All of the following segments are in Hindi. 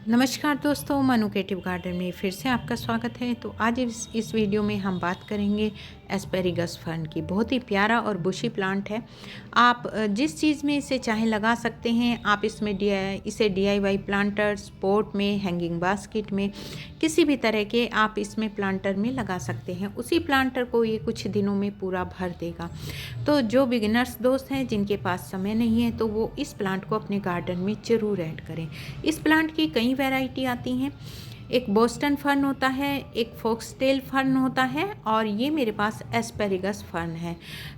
नमस्कार दोस्तों, मनु क्रिएटिव गार्डन में फिर से आपका स्वागत है। तो आज इस वीडियो में हम बात करेंगे एस्पेरिगस फर्न की। बहुत ही प्यारा और बुशी प्लांट है। आप जिस चीज़ में इसे चाहे लगा सकते हैं। आप इसमें इसे DIY प्लांटर्स, पॉट में, हैंगिंग बास्केट में, किसी भी तरह के आप इसमें प्लांटर में लगा सकते हैं। उसी प्लांटर को ये कुछ दिनों में पूरा भर देगा। तो जो बिगिनर्स दोस्त हैं जिनके पास समय नहीं है तो वो इस प्लांट को अपने गार्डन में ज़रूर ऐड करें। इस प्लांट की कई वैरायटी आती हैं। एक बोस्टन फर्न होता है, एक फॉक्सटेल फर्न होता है और ये मेरे पास एस्पेरिगस फर्न है।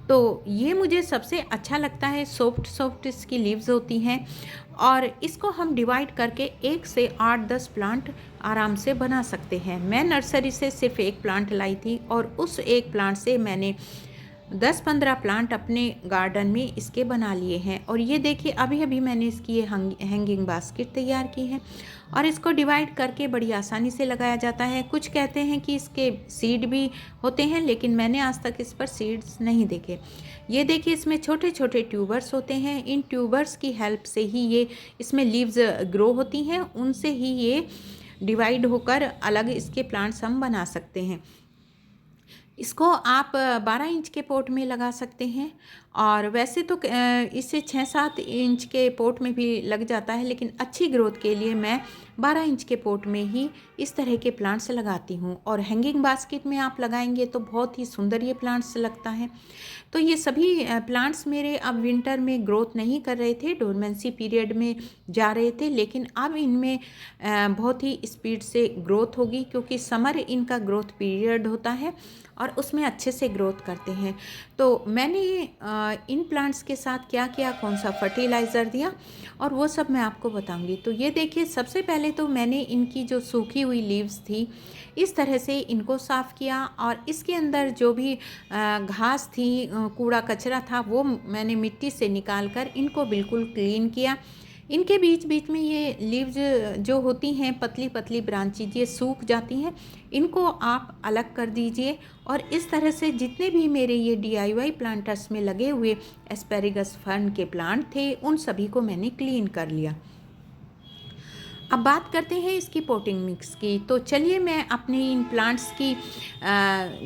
तो ये मुझे सबसे अच्छा लगता है। सॉफ्ट सॉफ्ट इसकी लीव्स होती हैं और इसको हम डिवाइड करके 1 से 8-10 प्लांट आराम से बना सकते हैं। मैं नर्सरी से सिर्फ एक प्लांट लाई थी और उस एक प्लांट से मैंने 10-15 प्लांट अपने गार्डन में इसके बना लिए हैं। और ये देखिए, अभी अभी मैंने इसकी ये हैंगिंग बास्केट तैयार की है और इसको डिवाइड करके बड़ी आसानी से लगाया जाता है। कुछ कहते हैं कि इसके सीड भी होते हैं, लेकिन मैंने आज तक इस पर सीड्स नहीं देखे। ये देखिए, इसमें छोटे छोटे ट्यूबर्स होते हैं। इन ट्यूबर्स की हेल्प से ही ये इसमें लीव्स ग्रो होती हैं, उनसे ही ये डिवाइड होकर अलग इसके प्लांट्स हम बना सकते हैं। इसको आप 12 इंच के पॉट में लगा सकते हैं और वैसे तो इससे 6-7 इंच के पॉट में भी लग जाता है, लेकिन अच्छी ग्रोथ के लिए मैं 12 इंच के पॉट में ही इस तरह के प्लांट्स लगाती हूँ। और हैंगिंग बास्केट में आप लगाएंगे तो बहुत ही सुंदर ये प्लांट्स लगता है। तो ये सभी प्लांट्स मेरे अब विंटर में ग्रोथ नहीं कर रहे थे, डोरमेंसी पीरियड में जा रहे थे, लेकिन अब इनमें बहुत ही स्पीड से ग्रोथ होगी, क्योंकि समर इनका ग्रोथ पीरियड होता है और उसमें अच्छे से ग्रोथ करते हैं। तो मैंने इन प्लांट्स के साथ क्या किया, कौन सा फर्टिलाइज़र दिया और वो सब मैं आपको बताऊंगी। तो ये देखिए, सबसे पहले तो मैंने इनकी जो सूखी हुई लीव्स थी इस तरह से इनको साफ़ किया और इसके अंदर जो भी घास थी, कूड़ा कचरा था, वो मैंने मिट्टी से निकाल कर इनको बिल्कुल क्लीन किया। इनके बीच बीच में ये लीव्स जो होती हैं, पतली पतली ब्रांचेज, ये सूख जाती हैं। इनको आप अलग कर दीजिए और इस तरह से जितने भी मेरे ये DIY प्लांटर्स में लगे हुए एस्पेरिगस फर्न के प्लांट थे, उन सभी को मैंने क्लीन कर लिया। अब बात करते हैं इसकी पोटिंग मिक्स की। तो चलिए, मैं अपने इन प्लांट्स की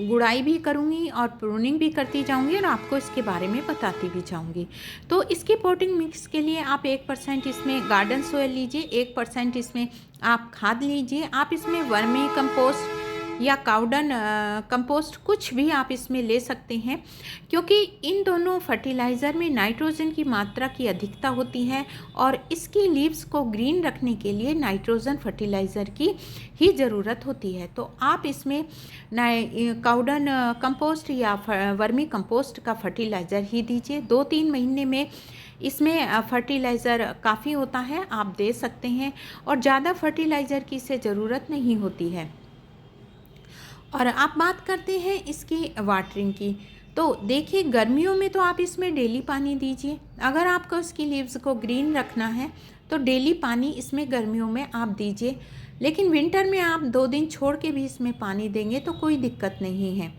गुड़ाई भी करूँगी और प्रूनिंग भी करती जाऊँगी और आपको इसके बारे में बताती भी जाऊँगी। तो इसकी पोटिंग मिक्स के लिए आप 1% इसमें गार्डन सोयल लीजिए, 1% इसमें आप खाद लीजिए। आप इसमें वर्मी कंपोस्ट या काउडन कंपोस्ट कुछ भी आप इसमें ले सकते हैं, क्योंकि इन दोनों फर्टिलाइज़र में नाइट्रोजन की मात्रा की अधिकता होती है और इसकी लीव्स को ग्रीन रखने के लिए नाइट्रोजन फर्टिलाइज़र की ही ज़रूरत होती है। तो आप इसमें काउडन कंपोस्ट या वर्मी कंपोस्ट का फर्टिलाइज़र ही दीजिए। 2-3 महीने में इसमें फर्टिलाइज़र काफ़ी होता है, आप दे सकते हैं और ज़्यादा फर्टिलाइज़र की इसे ज़रूरत नहीं होती है। और आप बात करते हैं इसकी वाटरिंग की। तो देखिए, गर्मियों में तो आप इसमें डेली पानी दीजिए। अगर आपको इसकी लीव्स को ग्रीन रखना है तो डेली पानी इसमें गर्मियों में आप दीजिए, लेकिन विंटर में आप 2 दिन छोड़ के भी इसमें पानी देंगे तो कोई दिक्कत नहीं है।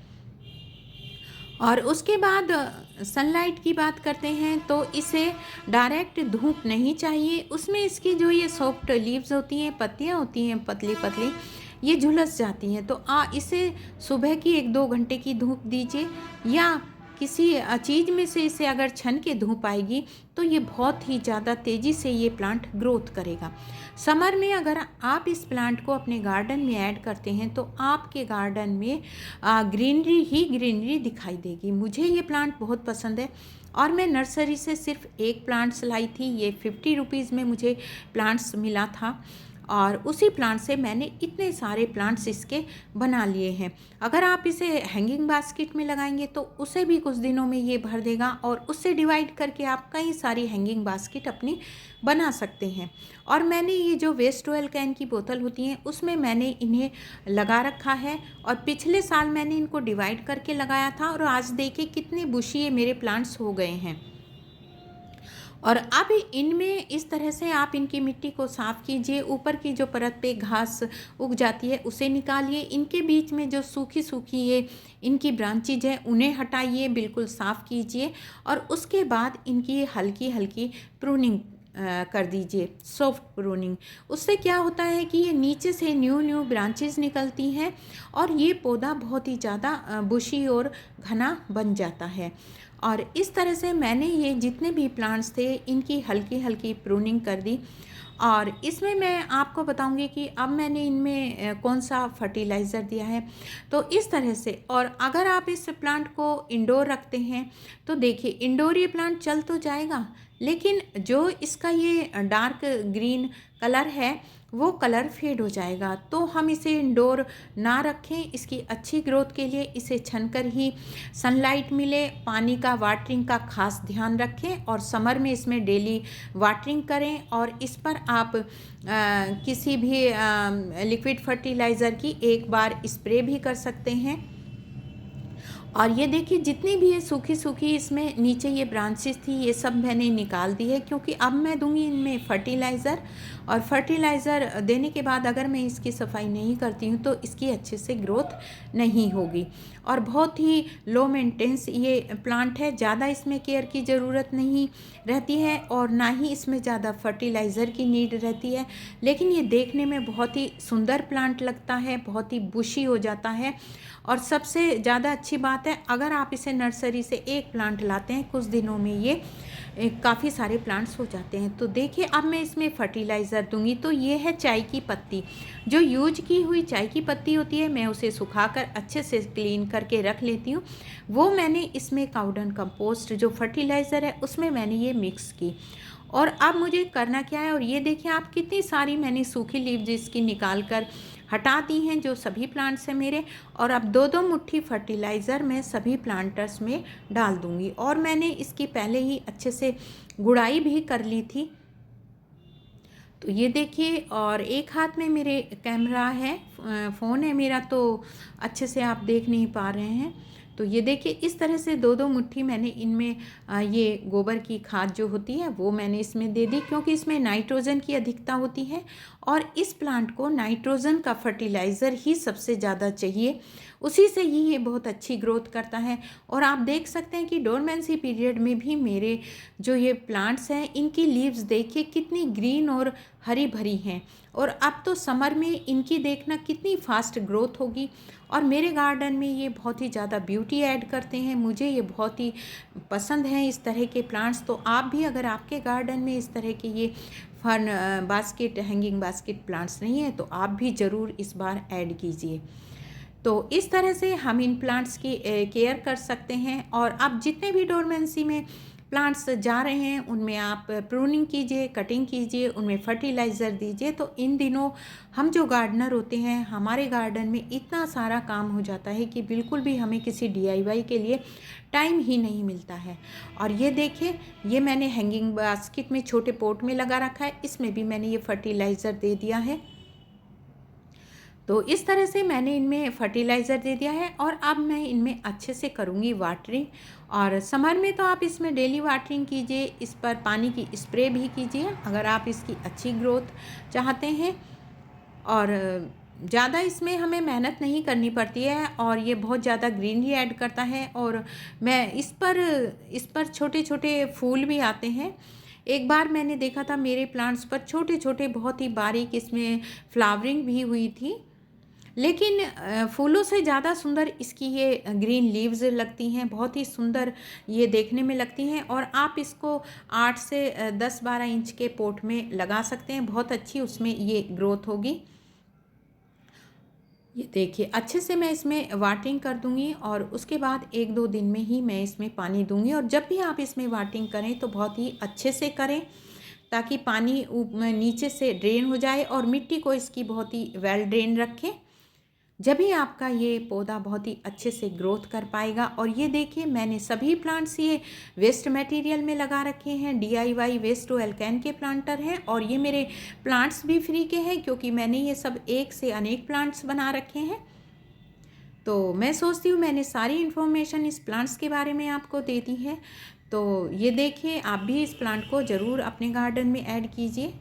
और उसके बाद सनलाइट की बात करते हैं तो इसे डायरेक्ट धूप नहीं चाहिए। उसमें इसकी जो ये सॉफ्ट लीव्स होती हैं, पत्तियां होती हैं पतली पतली, ये झुलस जाती हैं। तो इसे सुबह की 1-2 घंटे की धूप दीजिए, या किसी चीज़ में से इसे अगर छन के धूप आएगी तो ये बहुत ही ज़्यादा तेज़ी से ये प्लांट ग्रोथ करेगा। समर में अगर आप इस प्लांट को अपने गार्डन में ऐड करते हैं तो आपके गार्डन में ग्रीनरी ही ग्रीनरी दिखाई देगी। मुझे ये प्लांट बहुत पसंद है और मैं नर्सरी से सिर्फ एक प्लांट्स लाई थी। ये 50 रुपीज़ में मुझे प्लांट्स मिला था और उसी प्लांट से मैंने इतने सारे प्लांट्स इसके बना लिए हैं। अगर आप इसे हैंगिंग बास्केट में लगाएंगे तो उसे भी कुछ दिनों में ये भर देगा और उससे डिवाइड करके आप कई सारी हैंगिंग बास्केट अपनी बना सकते हैं। और मैंने ये जो वेस्ट ऑयल कैन की बोतल होती हैं उसमें मैंने इन्हें लगा रखा है और पिछले साल मैंने इनको डिवाइड करके लगाया था और आज देखिए कितने बुशी मेरे प्लांट्स हो गए हैं। और अब इनमें इस तरह से आप इनकी मिट्टी को साफ़ कीजिए। ऊपर की जो परत पे घास उग जाती है उसे निकालिए। इनके बीच में जो सूखी सूखी ये इनकी ब्रांचेज है उन्हें हटाइए, बिल्कुल साफ़ कीजिए और उसके बाद इनकी हल्की हल्की प्रूनिंग कर दीजिए, सॉफ्ट प्रूनिंग। उससे क्या होता है कि ये नीचे से न्यू ब्रांचेस निकलती हैं और ये पौधा बहुत ही ज़्यादा बुशी और घना बन जाता है। और इस तरह से मैंने ये जितने भी प्लांट्स थे इनकी हल्की हल्की प्रूनिंग कर दी। और इसमें मैं आपको बताऊंगी कि अब मैंने इनमें कौन सा फर्टिलाइज़र दिया है। तो इस तरह से, और अगर आप इस प्लांट को इंडोर रखते हैं तो देखिए इंडोर ये प्लांट चल तो जाएगा, लेकिन जो इसका ये डार्क ग्रीन कलर है वो कलर फेड हो जाएगा। तो हम इसे इंडोर ना रखें, इसकी अच्छी ग्रोथ के लिए इसे छनकर ही सनलाइट मिले, पानी का वाटरिंग का खास ध्यान रखें और समर में इसमें डेली वाटरिंग करें। और इस पर आप किसी भी लिक्विड फर्टिलाइज़र की एक बार स्प्रे भी कर सकते हैं। और ये देखिए जितनी भी ये सूखी सूखी इसमें नीचे ये ब्रांचेस थी ये सब मैंने निकाल दी है, क्योंकि अब मैं दूंगी इनमें फर्टिलाइज़र। और फर्टिलाइज़र देने के बाद अगर मैं इसकी सफाई नहीं करती हूँ तो इसकी अच्छे से ग्रोथ नहीं होगी। और बहुत ही लो मेंटेनेंस ये प्लांट है, ज़्यादा इसमें केयर की ज़रूरत नहीं रहती है और ना ही इसमें ज़्यादा फर्टिलाइज़र की नीड रहती है। लेकिन ये देखने में बहुत ही सुंदर प्लांट लगता है, बहुत ही बुशी हो जाता है। और सबसे ज़्यादा अच्छी बात है, अगर आप इसे नर्सरी से एक प्लांट लाते हैं कुछ दिनों में ये काफ़ी सारे प्लांट्स हो जाते हैं। तो देखिए अब मैं इसमें फर्टिलाइज़र दूंगी। तो ये है चाय की पत्ती, जो यूज की हुई चाय की पत्ती होती है, मैं उसे सुखाकर अच्छे से क्लीन करके रख लेती हूँ। वो मैंने इसमें काउडन कंपोस्ट जो फर्टिलाइज़र है उसमें मैंने ये मिक्स की। और अब मुझे करना क्या है, और ये देखिए आप कितनी सारी मैंने सूखी लीव्स इसकी निकाल कर हटा दी हैं जो सभी प्लांट्स हैं मेरे। और अब 2-2 मुट्ठी फर्टिलाइज़र मैं सभी प्लांटर्स में डाल दूंगी। और मैंने इसकी पहले ही अच्छे से गुड़ाई भी कर ली थी। तो ये देखिए, और एक हाथ में मेरे कैमरा है, फ़ोन है मेरा, तो अच्छे से आप देख नहीं पा रहे हैं। तो ये देखिए इस तरह से 2-2 मुट्ठी मैंने इनमें ये गोबर की खाद जो होती है वो मैंने इसमें दे दी, क्योंकि इसमें नाइट्रोजन की अधिकता होती है और इस प्लांट को नाइट्रोजन का फर्टिलाइज़र ही सबसे ज़्यादा चाहिए, उसी से ही ये बहुत अच्छी ग्रोथ करता है। और आप देख सकते हैं कि डोरमेंसी पीरियड में भी मेरे जो ये प्लांट्स हैं इनकी लीव्स देखिए कितनी ग्रीन और हरी भरी हैं। और अब तो समर में इनकी देखना कितनी फास्ट ग्रोथ होगी। और मेरे गार्डन में ये बहुत ही ज़्यादा ब्यूटी ऐड करते हैं, मुझे ये बहुत ही पसंद हैं इस तरह के प्लांट्स। तो आप भी अगर आपके गार्डन में इस तरह के ये fun basket hanging basket plants नहीं है तो आप भी ज़रूर इस बार ऐड कीजिए। तो इस तरह से हम इन प्लांट्स की केयर कर सकते हैं। और अब जितने भी डोरमेंसी में प्लांट्स जा रहे हैं उनमें आप प्रूनिंग कीजिए, कटिंग कीजिए, उनमें फर्टिलाइज़र दीजिए। तो इन दिनों हम जो गार्डनर होते हैं हमारे गार्डन में इतना सारा काम हो जाता है कि बिल्कुल भी हमें किसी DIY के लिए टाइम ही नहीं मिलता है। और ये देखिए ये मैंने हैंगिंग बास्केट में छोटे पॉट में लगा रखा है, इसमें भी मैंने ये फर्टिलाइज़र दे दिया है। तो इस तरह से मैंने इनमें फर्टिलाइज़र दे दिया है और अब मैं इनमें अच्छे से करूँगी वाटरिंग। और समर में तो आप इसमें डेली वाटरिंग कीजिए, इस पर पानी की स्प्रे भी कीजिए अगर आप इसकी अच्छी ग्रोथ चाहते हैं। और ज़्यादा इसमें हमें मेहनत नहीं करनी पड़ती है और ये बहुत ज़्यादा ग्रीनरी ऐड करता है। और मैं इस पर छोटे छोटे फूल भी आते हैं। एक बार मैंने देखा था मेरे प्लांट्स पर छोटे छोटे बहुत ही बारीक इसमें फ्लावरिंग भी हुई थी, लेकिन फूलों से ज़्यादा सुंदर इसकी ये ग्रीन लीव्स लगती हैं, बहुत ही सुंदर ये देखने में लगती हैं। और आप इसको 8 से 10-12 इंच के पॉट में लगा सकते हैं, बहुत अच्छी उसमें ये ग्रोथ होगी। ये देखिए अच्छे से मैं इसमें वाटरिंग कर दूंगी और उसके बाद 1-2 दिन में ही मैं इसमें पानी दूंगी। और जब भी आप इसमें वाटरिंग करें तो बहुत ही अच्छे से करें ताकि पानी नीचे से ड्रेन हो जाए और मिट्टी को इसकी बहुत ही वेल ड्रेन रखें। जब भी आपका ये पौधा बहुत ही अच्छे से ग्रोथ कर पाएगा। और ये देखिए मैंने सभी प्लांट्स ये वेस्ट मटेरियल में लगा रखे हैं, DIY वेस्ट टू एल्केन के प्लांटर हैं। और ये मेरे प्लांट्स भी फ्री के हैं क्योंकि मैंने ये सब एक से अनेक प्लांट्स बना रखे हैं। तो मैं सोचती हूँ मैंने सारी इन्फॉर्मेशन इस प्लांट्स के बारे में आपको दे दी है। तो ये देखिए आप भी इस प्लांट को ज़रूर अपने गार्डन में ऐड कीजिए।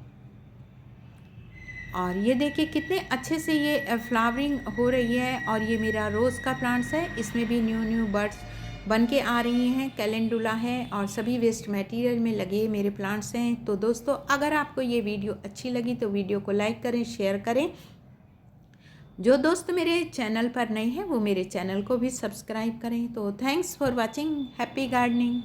और ये देखिए कितने अच्छे से ये फ्लावरिंग हो रही है। और ये मेरा रोज़ का प्लांट्स है, इसमें भी न्यू बर्ड्स बन के आ रही हैं। कैलेंडुला है और सभी वेस्ट मटेरियल में लगे मेरे प्लांट्स हैं। तो दोस्तों, अगर आपको ये वीडियो अच्छी लगी तो वीडियो को लाइक करें, शेयर करें। जो दोस्त मेरे चैनल पर नए हैं वो मेरे चैनल को भी सब्सक्राइब करें। तो thanks for watching. Happy gardening.